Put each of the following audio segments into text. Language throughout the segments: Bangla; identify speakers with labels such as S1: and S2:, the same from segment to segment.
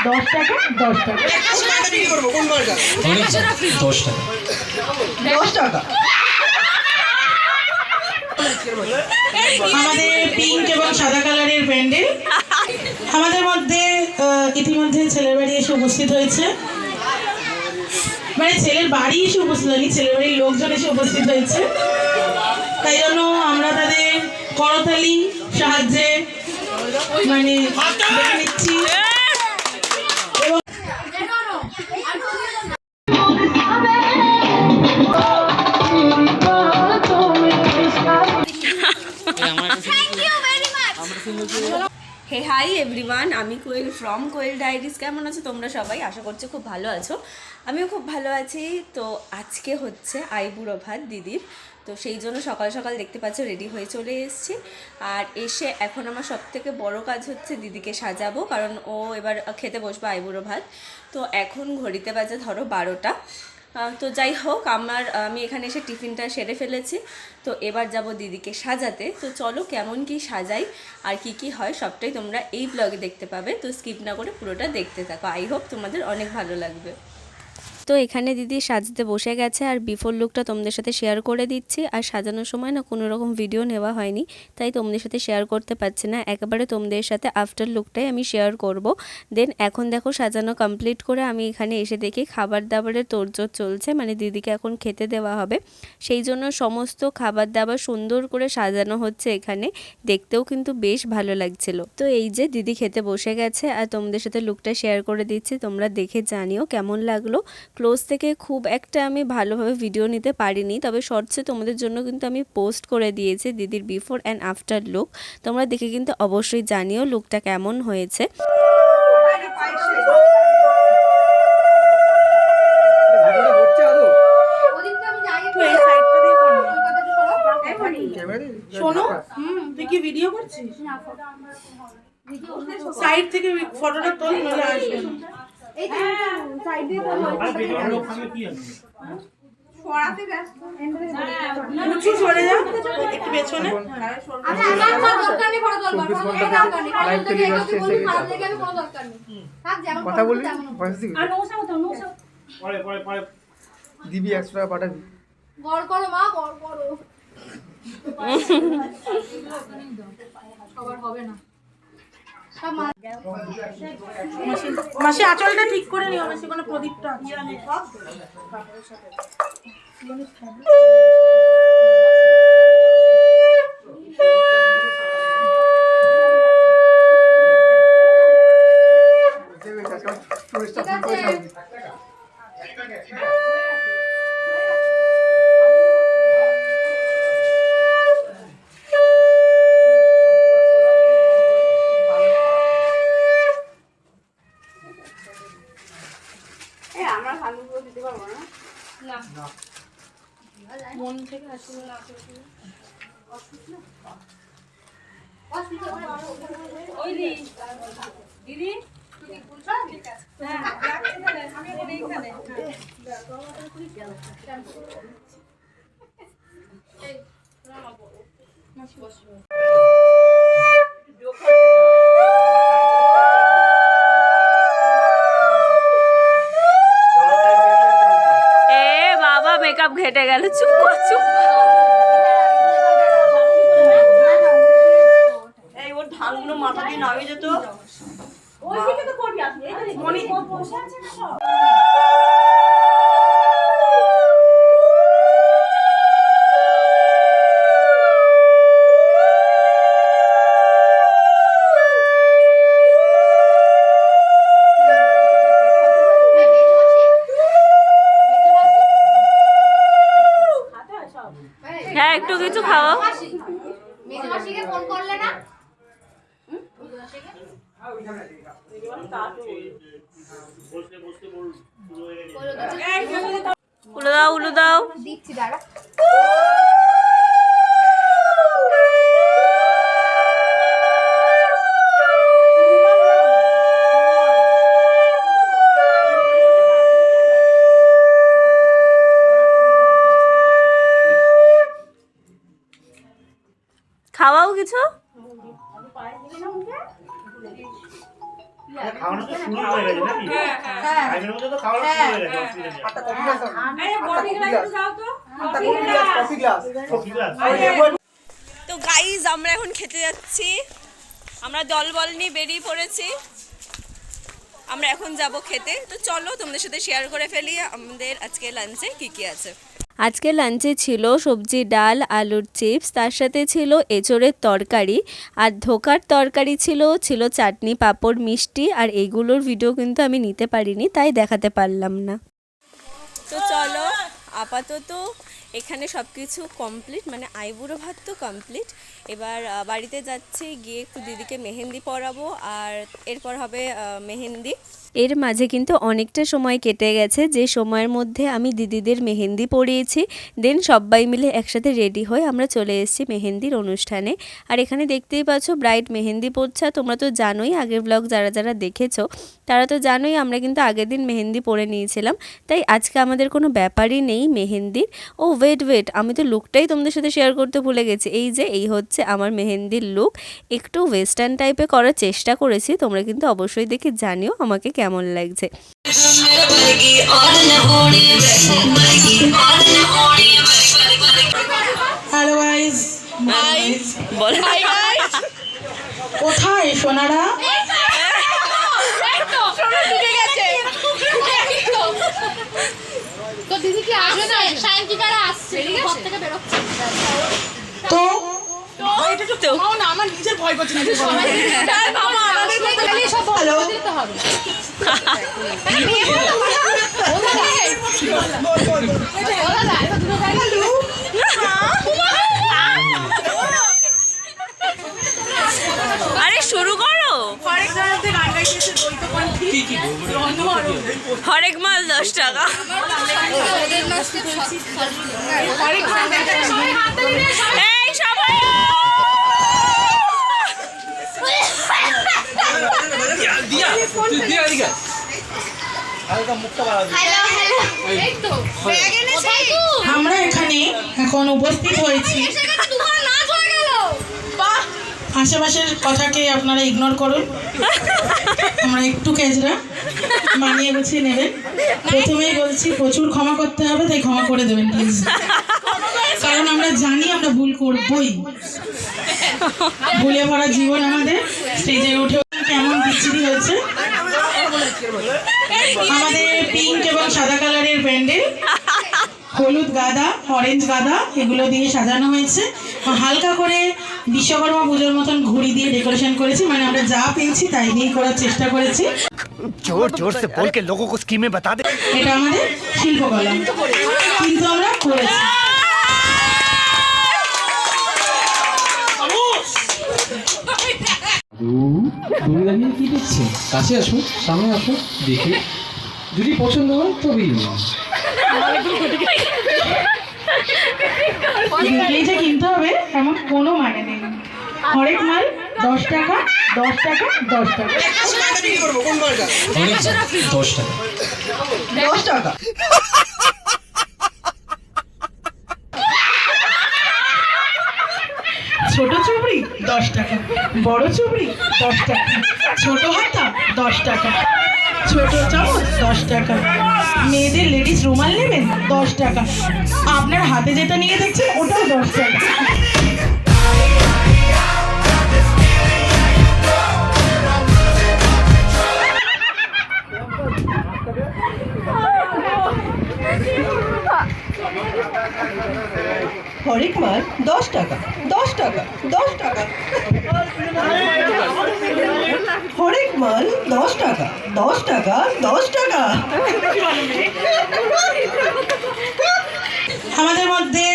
S1: 10 টাকা 10 টাকা
S2: 10 টাকা
S1: 10 টাকা। আমাদের পিঙ্ক এবং সাদা কালারের প্যান্ডেল। আমাদের মধ্যে ইতিমধ্যে ছেলের বাড়ি এসে উপস্থিত হয়েছে, মানে ছেলের বাড়ি এসে উপস্থিত হয়নি, ছেলের বাড়ির লোকজন এসে উপস্থিত হয়েছে। তাই জন্য আমরা তাদের করতালি সাহায্যে মানে দেখে নিচ্ছি।
S3: হে হাই এভরিওয়ান, আমি কোয়েল ফ্রম কোয়েল ডায়েরিজ। কেমন আছো তোমরা সবাই? আশা করছি খুব ভালো আছো, আমিও খুব ভালো আছি। তো আজকে হচ্ছে আইবুড়ো ভাত দিদির, তো সেই জন্য সকাল সকাল দেখতে পাচ্ছ রেডি হয়ে চলে এসেছি। আর এসে এখন আমার সবথেকে বড় কাজ হচ্ছে দিদিকে সাজাবো, কারণ ও এবার খেতে বসবে আইবুড়ো ভাত। তো এখন ঘড়িতে বাজে ধরো 12টা। তো যাই হোক, আমি এখানে এসে টিফিনটা সেরে ফেলেছি। তো এবার যাব দিদিকে সাজাতে। তো চলো কেমন কি সাজাই আর কি কি হয় সবটাই তোমরা এই ব্লগে দেখতে পাবে। তো স্কিপ না করে পুরোটা দেখতে থাকো, আই হোপ তোমাদের অনেক ভালো লাগবে। তো এখানে দিদি সাজতে বসে গেছে, আর বিফোর লুকটা তোমাদের সাথে শেয়ার করে দিচ্ছি। আর সাজানোর সময় না কোনো রকম ভিডিও নেওয়া হয়নি, তাই তোমাদের সাথে শেয়ার করতে পারছি না, একেবারে তোমাদের সাথে আফটার লুকটাই আমি শেয়ার করব। দেন এখন দেখো সাজানো কমপ্লিট করে আমি এখানে এসে দেখি খাবার দাবারের তোড়জোড় চলছে, মানে দিদিকে এখন খেতে দেওয়া হবে, সেই জন্য সমস্ত খাবার দাবার সুন্দর করে সাজানো হচ্ছে এখানে। দেখতেও কিন্তু বেশ ভালো লাগছিল। তো এই যে দিদি খেতে বসে গেছে, আর তোমাদের সাথে লুকটা শেয়ার করে দিচ্ছি, তোমরা দেখে জানিও কেমন লাগলো। ক্লোজ থেকে খুব একটা আমি ভালোভাবে ভিডিও নিতে পারিনি, তবে শর্টসে তোমাদের জন্য কিন্তু আমি পোস্ট করে দিয়েছি দিদির বিফোর অ্যান্ড আফটার লুক। তোমরা দেখে কিন্তু অবশ্যই জানিও লুকটা কেমন হয়েছে।
S1: শোনো, তুই কি ভিডিও করছিস? সাইড থেকে ফটোটা তোল, নলে আসবে না। এই যে সাইড দিয়ে সরাতে ব্যস্ত, মুচি সরে যা একটু পেছনে। আচ্ছা আমার দরকার নেই ফটো তোলবার, লাইভ টেলিকাস্ট শেষে ভালো লাগে, আমি কোনো দরকার নেই। থাক যেমন কথা বলি ভয়েস দিবি। আর নৌসা পরে দিবি 100 টাকা পাঠাবি। গড় করো মা, গড় করো। সবার হবে না। মাসি আঁচলটা ঠিক করে নিও, মাসি কোনো প্রদীপটা আছে। মন থেকে আসলে না ওই দিদি ঠিক আছে, হ্যাঁ আমি এইখানে মেকআপ ঘেটে গেল, চুপ কর চুপ। এই ওর ধানগুলো মাথা দিয়ে নামিয়ে যেত। ওইদিকে তো করবি আপনি, এই তো মনি বসে আছে না সব। হ্যাঁ একটু কিছু খাওয়াও। মেজমাসিকে ফোন করলে না? উলো দাও উলো দাও, দিচ্ছি দাঁড়া। খাওয়াও কিছু।
S2: খাওয়ানো তো শুরু হয়ে গেছে নাকি? টাইমের মধ্যে তো খাওয়ানো শুরু হয়ে গেছে, অসুবিধা নেই। Coffee glass?
S3: তো গাইজ আমরা এখন খেতে যাচ্ছি, আমরা দল বল নিয়ে বেরিয়ে পড়েছি, আমরা এখন যাব খেতে। তো চলো তোমাদের সাথে শেয়ার করে ফেলি আমাদের আজকে লাঞ্চে কী কী আছে। আজকে লাঞ্চে ছিল সবজি, ডাল, আলুর চিপস, তার সাথে ছিল এঁচোড়ের তরকারি, আর ধোকার তরকারি ছিল চাটনি, পাঁপড়, মিষ্টি, আর এইগুলোর ভিডিও কিন্তু আমি নিতে পারিনি, তাই দেখাতে পারলাম না। তো চলো আপাতত এখানে সব কিছু কমপ্লিট, মানে আইবুড়ো ভাত তো কমপ্লিট। এবার বাড়িতে যাচ্ছি, গিয়ে একটু দিদিকে মেহেন্দি পরাবো, আর এরপর হবে মেহেন্দি। এর মাঝে কিন্তু অনেকটা সময় কেটে গেছে, যে সময়ের মধ্যে আমি দিদিদের মেহেন্দি পরিয়েছি, দেন সবাই মিলে একসাথে রেডি হয়ে আমরা চলে এসেছি মেহেন্দির অনুষ্ঠানে। আর এখানে দেখতেই পাচ্ছ ব্রাইড মেহেন্দি পরছে। তোমরা তো জানোই, আগের ব্লগ যারা যারা দেখেছো তারা তো জানোই আমরা কিন্তু আগের দিন মেহেন্দি পরে নিয়েছিলাম, তাই আজকে আমাদের কোনো ব্যাপারই নেই মেহেন্দির। ও ওয়েট, আমি তো লুকটাই তোমাদের সাথে শেয়ার করতে ভুলে গেছি। এই হচ্ছে আমার মেহেন্দির লুক, একটু ওয়েস্টার্ন টাইপে করার চেষ্টা করেছি, তোমরা কিন্তু অবশ্যই দেখে জানিও আমাকে কেমন লাগছে।
S4: হ্যালো গাইস,
S3: বল হাই গাইস।
S4: কোথায় সোনারা?
S1: তো দিদি কি আসবে না? সায়েন্টিকারা আসছে, ঘর থেকে বেরোচ্ছে।
S4: তো
S3: আমার নিজের ভয় করছে না,
S1: সব ভালো দিতে হবে।
S3: আরে শুরু করো। হরেক মাল 10 টাকা। এই সবাই
S4: আমরা এখানে এখন উপস্থিত হয়েছি, আশেপাশের কথাকে আপনারা ইগনোর করুন, আমরা একটু ক্যাজরা মানিয়ে গুছিয়ে নেবেন। প্রথমেই বলছি প্রচুর ক্ষমা করতে হবে, তাই ক্ষমা করে দেবেন প্লিজ, কারণ আমরা জানি আমরা ভুল করবই। ভুলে ভরা জীবন আমাদের। স্টেজে উঠে কেমন বিচ্ছিরি হয়েছে আমাদের পিঙ্ক এবং সাদা কালারের প্যান্ডেল, হলুদ গাদা, অরেঞ্জ গাদা এগুলো দিয়ে সাজানো হয়েছে। হালকা করে বিশ্বকর্মা পুজোর মতন ঘুড়ি দিয়ে ডেকোরেশন করেছি, মানে আমরা যা পেয়েছি তাই দিয়ে করার চেষ্টা করেছি।
S2: জোর জোর সে বল কে লোগোं को স্কিমে बता दे।
S4: এটা আমাদের শিল্পকলা, কিন্তু আমরা করেছি।
S5: দূরে দাঁড়িয়ে কি দেখছেন? কাছে আসুন, সামনে আসুন, দেখি যদি পছন্দ হয় তবেই নিন।
S4: দেখলেই যে কিনতে হবে এমন কোনো মানে নেই। হরেক মাল 10 টাকা, 10 টাকা, 10 টাকা।
S5: 10 টাকা।
S4: ছোট চুবড়ি 10 টাকা, বড় চুবড়ি 10 টাকা, ছোট হাতা 10 টাকা, ছোট চামচ 10 টাকা, মেয়েদের লেডিস রুমাল নেবেন 10 টাকা, আপনার হাতে যেটা নিয়ে দেখছেন ওটাও 10 টাকা।
S6: হরেক মাল 10 টাকা, 10 টাকা, 10 টাকা। হরেক মাল 10 টাকা, 10 টাকা, 10 টাকা।
S4: আমাদের মধ্যে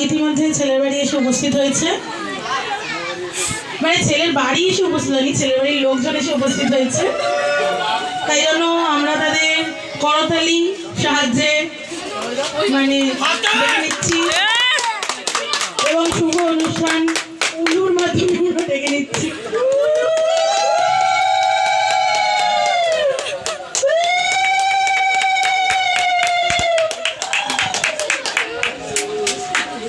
S4: ইতিমধ্যে ছেলের বাড়ি এসে উপস্থিত হয়েছে, মানে ছেলের বাড়ি এসে উপস্থিত হয়নি, ছেলের বাড়ির লোকজন এসে উপস্থিত হয়েছে। তাই জন্য আমরা তাদের করতালি সাহায্যে মানে দেখে নিচ্ছি এবং শুভ অনুষ্ঠান উলুর মাধ্যমে আমরা ডেকে নিচ্ছি।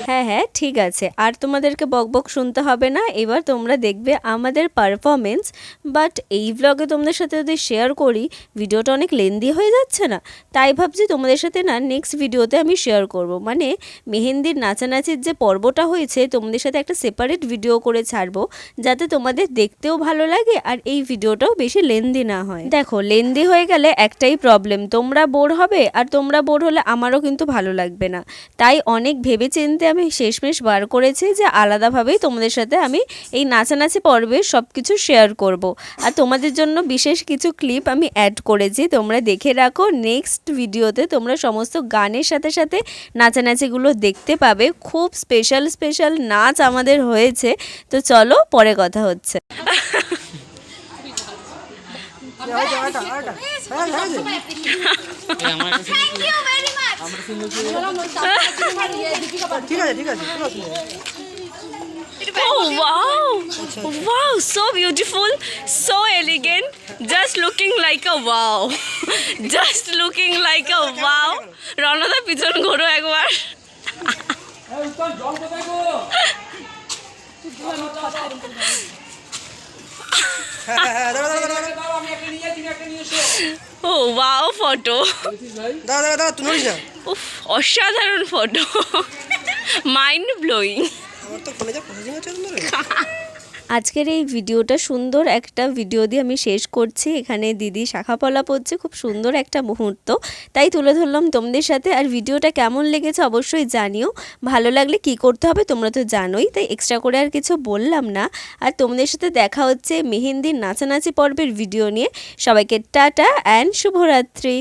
S3: হ্যাঁ হ্যাঁ ঠিক আছে, আর তোমাদেরকে বকবক শুনতে হবে না। এবার তোমরা দেখবে আমাদের পারফরমেন্স। বাট এই ব্লগে তোমাদের সাথে যদি শেয়ার করি ভিডিওটা অনেক লেন্দি হয়ে যাচ্ছে না, তাই ভাবছি তোমাদের সাথে না নেক্সট ভিডিওতে আমি শেয়ার করব। মানে মেহেন্দির নাচানাচির যে পর্বটা হয়েছে তোমাদের সাথে একটা সেপারেট ভিডিও করে ছাড়বো, যাতে তোমাদের দেখতেও ভালো লাগে আর এই ভিডিওটাও বেশি লেন্দি না হয়। দেখো লেন্দি হয়ে গেলে একটাই প্রবলেম, তোমরা বোর হবে, আর তোমরা বোর হলে আমারও কিন্তু ভালো লাগবে না। তাই অনেক ভেবে চিন্তে আমি শেষমেশ বার করেছি যে আলাদাভাবেই তোমাদের সাথে আমি এই নাচানাচি পর্বে সব কিছু শেয়ার করব। আর তোমাদের জন্য বিশেষ কিছু ক্লিপ আমি অ্যাড করেছি, তোমরা দেখে রাখো। নেক্সট ভিডিওতে তোমরা সমস্ত গানের সাথে সাথে নাচানাচিগুলো দেখতে পাবে। খুব স্পেশাল স্পেশাল নাচ আমাদের হয়েছে। তো চলো পরে কথা হচ্ছে। Oh wow! Wow, so beautiful, so elegant, just looking like a wow. Just looking like a wow. Ranada পিছন ঘোরো একবার। ও ওয়াও ফটো, উফ অসাধারণ ফটো, মাইন্ড ব্লোয়িং। আজকের এই ভিডিওটা সুন্দর একটা ভিডিও দিয়ে আমি শেষ করছি। এখানে দিদি শাখাপলা পড়ছে, খুব সুন্দর একটা মুহূর্ত, তাই তুলে ধরলাম তোমাদের সাথে। আর ভিডিওটা কেমন লেগেছে অবশ্যই জানিও। ভালো লাগলে কি করতে হবে তোমরা তো জানোই, তাই এক্সট্রা করে আর কিছু বললাম না। আর তোমাদের সাথে দেখা হচ্ছে মেহেন্দির নাচানাচি পর্বের ভিডিও নিয়ে। সবাইকে টাটা অ্যান্ড শুভরাত্রি।